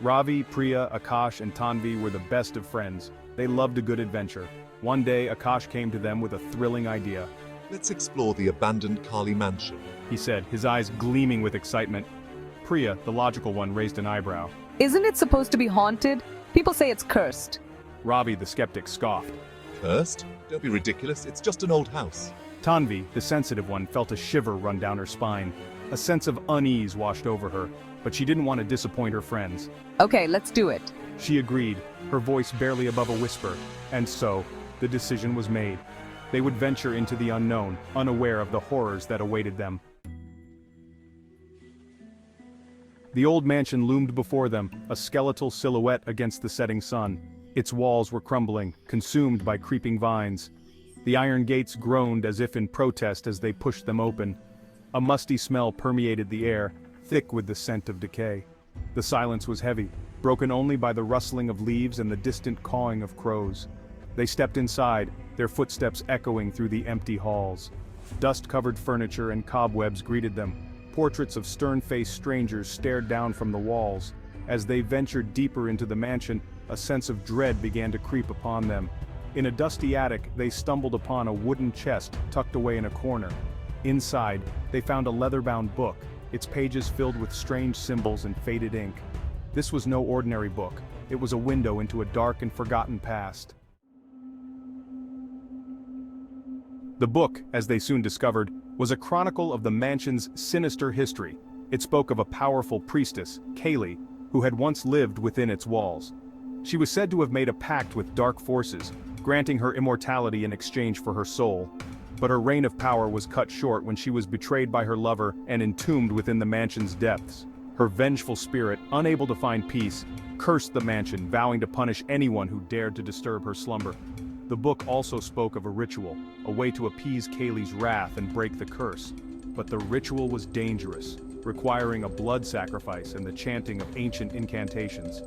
Ravi, Priya, Akash, and Tanvi were the best of friends. They loved a good adventure. One day, Akash came to them with a thrilling idea. Let's explore the abandoned Kali mansion, He said, his eyes gleaming with excitement. Priya, the logical one, raised an eyebrow. Isn't it supposed to be haunted? People say it's cursed. Ravi, the skeptic, scoffed. Cursed? Don't be ridiculous, it's just an old house. Tanvi, the sensitive one, felt a shiver run down her spine. A sense of unease washed over her, but she didn't want to disappoint her friends. Okay, let's do it. She agreed, her voice barely above a whisper, and so, the decision was made. They would venture into the unknown, unaware of the horrors that awaited them. The old mansion loomed before them, a skeletal silhouette against the setting sun. Its walls were crumbling, consumed by creeping vines. The iron gates groaned as if in protest as they pushed them open. A musty smell permeated the air, thick with the scent of decay. The silence was heavy, broken only by the rustling of leaves and the distant cawing of crows. They stepped inside, their footsteps echoing through the empty halls. Dust-covered furniture and cobwebs greeted them. Portraits of stern-faced strangers stared down from the walls. As they ventured deeper into the mansion, a sense of dread began to creep upon them. In a dusty attic, they stumbled upon a wooden chest tucked away in a corner. Inside, they found a leather-bound book, its pages filled with strange symbols and faded ink. This was no ordinary book. It was a window into a dark and forgotten past. The book, as they soon discovered, was a chronicle of the mansion's sinister history. It spoke of a powerful priestess, Kali, who had once lived within its walls. She was said to have made a pact with dark forces, granting her immortality in exchange for her soul. But her reign of power was cut short when she was betrayed by her lover and entombed within the mansion's depths. Her vengeful spirit, unable to find peace, cursed the mansion, vowing to punish anyone who dared to disturb her slumber. The book also spoke of a ritual, a way to appease Kali's wrath and break the curse. But the ritual was dangerous, requiring a blood sacrifice and the chanting of ancient incantations.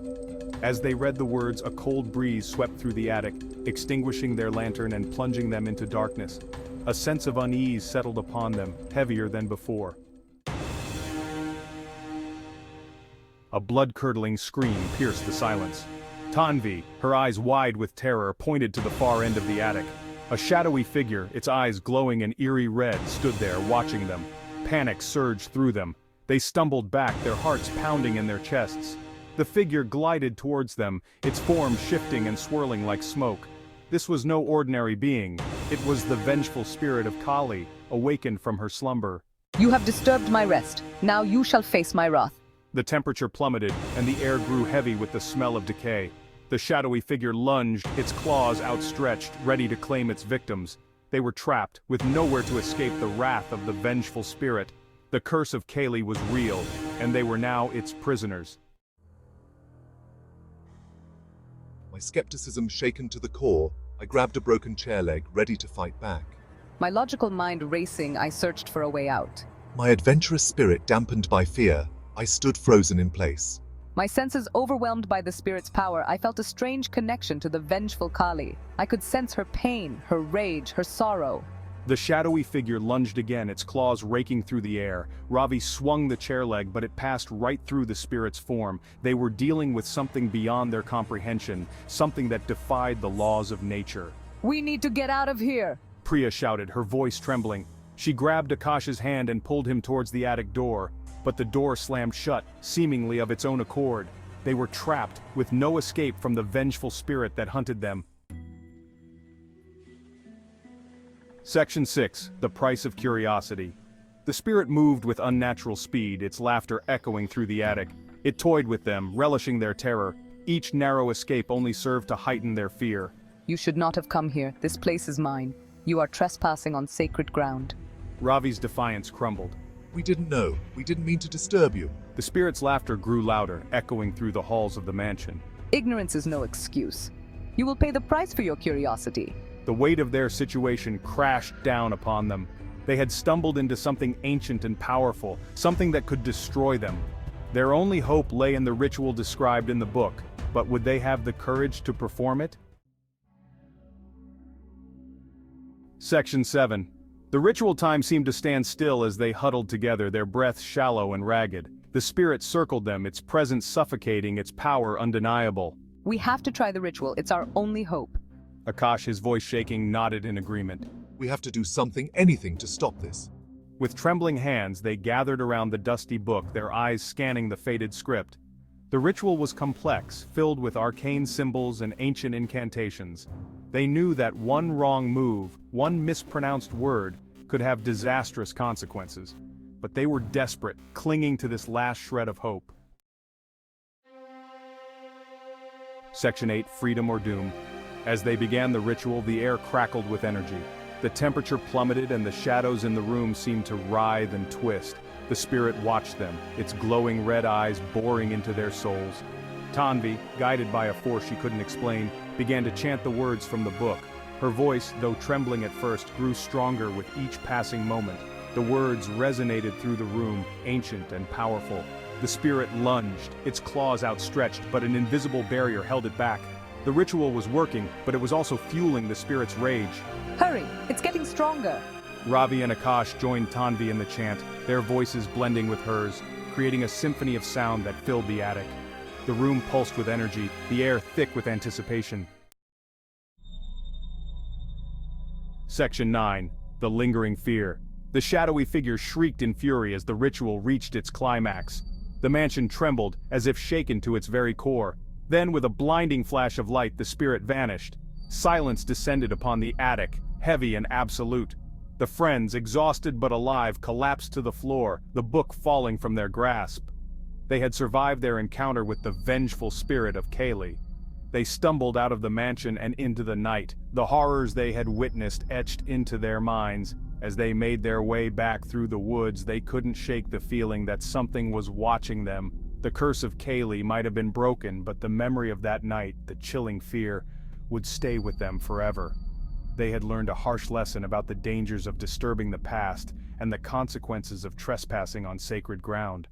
As they read the words, a cold breeze swept through the attic, extinguishing their lantern and plunging them into darkness. A sense of unease settled upon them, heavier than before. A blood-curdling scream pierced the silence. Tanvi, her eyes wide with terror, pointed to the far end of the attic. A shadowy figure, its eyes glowing an eerie red, stood there watching them. Panic surged through them. They stumbled back, their hearts pounding in their chests. The figure glided towards them, its form shifting and swirling like smoke. This was no ordinary being. It was the vengeful spirit of Kali, awakened from her slumber. You have disturbed my rest. Now you shall face my wrath. The temperature plummeted, and the air grew heavy with the smell of decay. The shadowy figure lunged, its claws outstretched, ready to claim its victims. They were trapped, with nowhere to escape the wrath of the vengeful spirit. The curse of Kali was real, and they were now its prisoners. My skepticism shaken to the core, I grabbed a broken chair leg, ready to fight back. My logical mind racing, I searched for a way out. My adventurous spirit dampened by fear, I stood frozen in place. My senses overwhelmed by the spirit's power, I felt a strange connection to the vengeful Kali. I could sense her pain, her rage, her sorrow. The shadowy figure lunged again, its claws raking through the air. Ravi swung the chair leg, but it passed right through the spirit's form. They were dealing with something beyond their comprehension, something that defied the laws of nature. We need to get out of here! Priya shouted, her voice trembling. She grabbed Akash's hand and pulled him towards the attic door. But the door slammed shut, seemingly of its own accord. They were trapped, with no escape from the vengeful spirit that hunted them. Section 6. The Price of Curiosity. The spirit moved with unnatural speed, its laughter echoing through the attic. It toyed with them, relishing their terror. Each narrow escape only served to heighten their fear. You should not have come here. This place is mine. You are trespassing on sacred ground. Ravi's defiance crumbled. We didn't know. We didn't mean to disturb you. The spirit's laughter grew louder, echoing through the halls of the mansion. Ignorance is no excuse. You will pay the price for your curiosity. The weight of their situation crashed down upon them. They had stumbled into something ancient and powerful, something that could destroy them. Their only hope lay in the ritual described in the book, but would they have the courage to perform it? Section 7. The ritual time seemed to stand still as they huddled together, their breaths shallow and ragged. The spirit circled them, its presence suffocating, its power undeniable. We have to try the ritual. It's our only hope. Akash, his voice shaking, nodded in agreement. We have to do something, anything to stop this. With trembling hands, they gathered around the dusty book, their eyes scanning the faded script. The ritual was complex, filled with arcane symbols and ancient incantations. They knew that one wrong move, one mispronounced word, could have disastrous consequences. But they were desperate, clinging to this last shred of hope. Section 8, Freedom or Doom. As they began the ritual, the air crackled with energy. The temperature plummeted and the shadows in the room seemed to writhe and twist. The spirit watched them, its glowing red eyes boring into their souls. Tanvi, guided by a force she couldn't explain, began to chant the words from the book. Her voice, though trembling at first, grew stronger with each passing moment. The words resonated through the room, ancient and powerful. The spirit lunged, its claws outstretched, but an invisible barrier held it back. The ritual was working, but it was also fueling the spirit's rage. Hurry! It's getting stronger! Ravi and Akash joined Tanvi in the chant, their voices blending with hers, creating a symphony of sound that filled the attic. The room pulsed with energy, the air thick with anticipation. Section 9. The Lingering Fear. The shadowy figure shrieked in fury as the ritual reached its climax. The mansion trembled, as if shaken to its very core. Then, with a blinding flash of light, the spirit vanished. Silence descended upon the attic, heavy and absolute. The friends, exhausted but alive, collapsed to the floor, the book falling from their grasp. They had survived their encounter with the vengeful spirit of Kaylee. They stumbled out of the mansion and into the night, the horrors they had witnessed etched into their minds. As they made their way back through the woods, they couldn't shake the feeling that something was watching them. The curse of Kaylee might have been broken, but the memory of that night, the chilling fear, would stay with them forever. They had learned a harsh lesson about the dangers of disturbing the past and the consequences of trespassing on sacred ground.